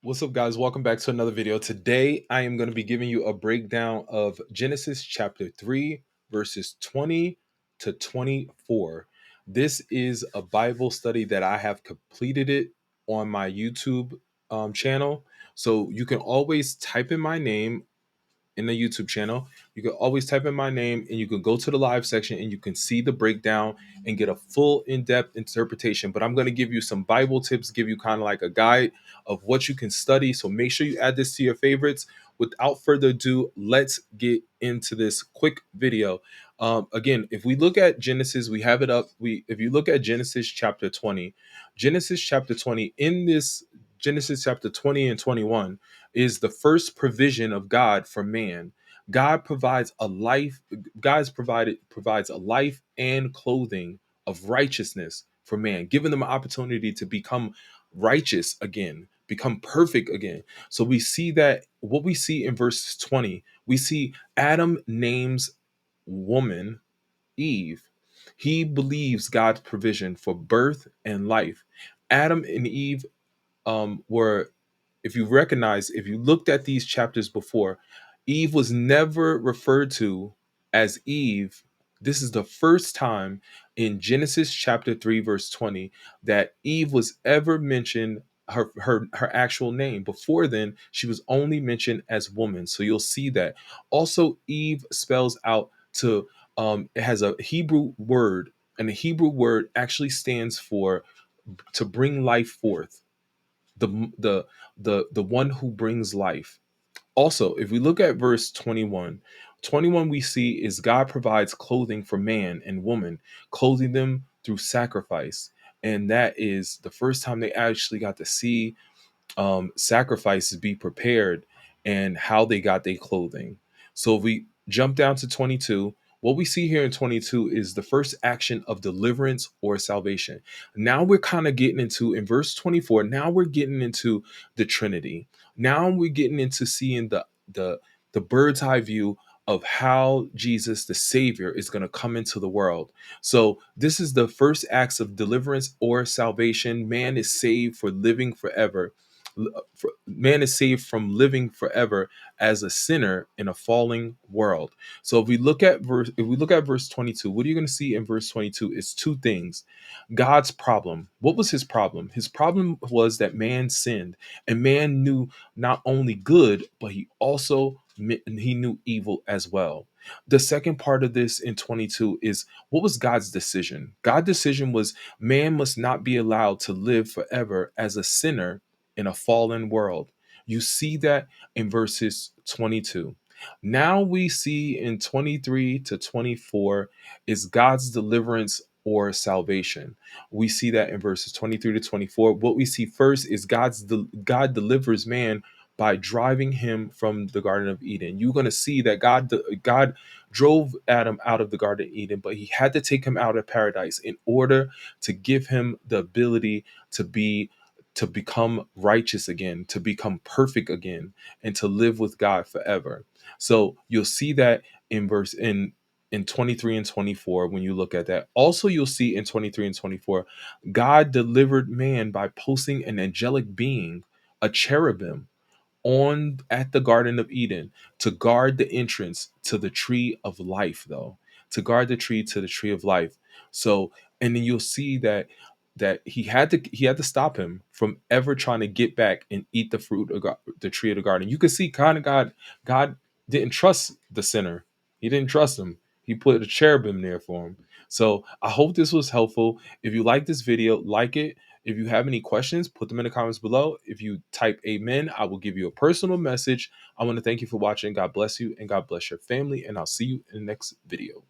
What's up, guys? Welcome back to another video. Today, I am going to be giving you a breakdown of Genesis chapter 3, verses 20 to 24. This is a Bible study that I have completed it on my YouTube channel. So you can always type in my name in the YouTube channel. You can always type in my name and you can go to the live section and you can see the breakdown and get a full in-depth interpretation. But I'm going to give you some Bible tips, give you kind of like a guide of what you can study. So make sure you add this to your favorites. Without further ado, let's get into this quick video. Again, if we look at Genesis, we have it up. If you look at Genesis chapter 20, Genesis chapter 20, in this Genesis chapter 20 and 21, is the first provision of God for man. God provides a life, provides a life and clothing of righteousness for man, giving them an opportunity to become righteous again, become perfect again. So we see that what we see in verse 20, we see Adam names woman Eve. He believes God's provision for birth and life. Adam and Eve were, if you recognize, if you looked at these chapters before, Eve was never referred to as Eve. This is the first time in Genesis chapter 3, verse 20, that Eve was ever mentioned her actual name. Before then, she was only mentioned as woman. So you'll see that. Also, Eve spells out to it has a Hebrew word, and the Hebrew word actually stands for to bring life forth, the one who brings life. Also, if we look at verse 21, 21 we see is God provides clothing for man and woman, clothing them through sacrifice. And that is the first time they actually got to see sacrifices be prepared and how they got their clothing. So if we jump down to 22, what we see here in 22 is the first action of deliverance or salvation. Now we're kind of getting into, in verse 24, now we're getting into the Trinity. Now we're getting into seeing the bird's eye view of how Jesus, the Savior, is going to come into the world. So this is the first acts of deliverance or salvation. Man is saved for living forever. Man is saved from living forever as a sinner in a falling world. So if we look at verse 22, what are you going to see in verse 22 is two things. God's problem. What was his problem? His problem was that man sinned, and man knew not only good, but he knew evil as well. The second part of this in 22 is, what was God's decision? God's decision was man must not be allowed to live forever as a sinner in a fallen world. You see that in verses 22. Now we see in 23 to 24 is God's deliverance or salvation. We see that in verses 23 to 24. What we see first is God delivers man by driving him from the Garden of Eden. You're going to see that God drove Adam out of the Garden of Eden, but he had to take him out of paradise in order to give him the ability to become righteous again, to become perfect again, and to live with God forever. So you'll see that in 23 and 24 when you look at that. Also, you'll see in 23 and 24, God delivered man by posting an angelic being, a cherubim, on at the Garden of Eden to guard the entrance to the tree of life, though, to guard the tree to the tree of life. So, and then you'll see that he had to stop him from ever trying to get back and eat the fruit of the tree of the garden. You can see kind of God didn't trust the sinner. He didn't trust him. He put a cherubim there for him. So I hope this was helpful. If you like this video, like it. If you have any questions, put them in the comments below. If you type amen, I will give you a personal message. I want to thank you for watching. God bless you and God bless your family. And I'll see you in the next video.